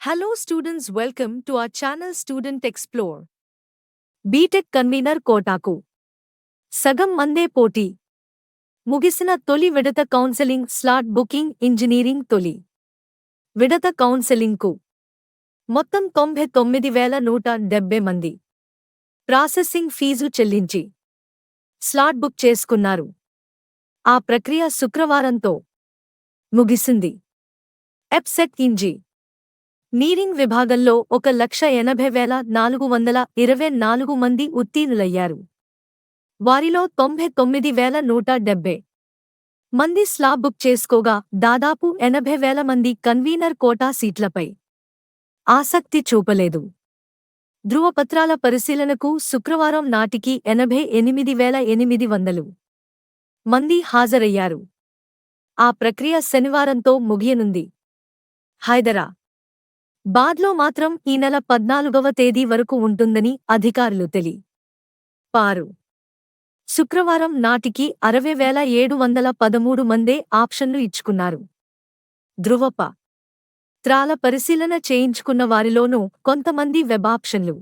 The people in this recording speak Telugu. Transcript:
Hello students, welcome to our channel Student Explore. BTech convener కోటాకు సగం మందే పోటీ. ముగిసిన తొలి విడత కౌన్సెలింగ్ స్లాట్ బుకింగ్ ఇంజనీరింగ్ తొలి విడత కౌన్సెలింగ్కు మొత్తం 99,170 మంది ప్రాసెసింగ్ ఫీజు చెల్లించి స్లాట్ బుక్ చేసుకున్నారు. ఆ ప్రక్రియ శుక్రవారంతో ముగిసింది. ఎప్సెట్ నీరింగ్ విభాగంలో 1,80,424 మంది ఉత్తీర్ణులయ్యారు. వారిలో 99,170 మంది స్లాట్ బుక్ చేసుకోగా దాదాపు 80,000 మంది కన్వీనర్ కోటా సీట్లపై ఆసక్తి చూపలేదు. ధృవపత్రాల పరిశీలనకు శుక్రవారం నాటికి 88,800 మంది హాజరయ్యారు. ఆ ప్రక్రియ శనివారంతో ముగియనుంది. హైదరాబాద్లో మాత్రం ఈ నెల 14వ తేదీ వరకు ఉంటుందని అధికారులు తెలిపారు. శుక్రవారం నాటికి 60,713 మందే ఆప్షన్లు ఇచ్చుకున్నారు. ధృవపత్రాల పరిశీలన చేయించుకున్న వారిలోనూ కొంతమంది వెబ్ ఆప్షన్లు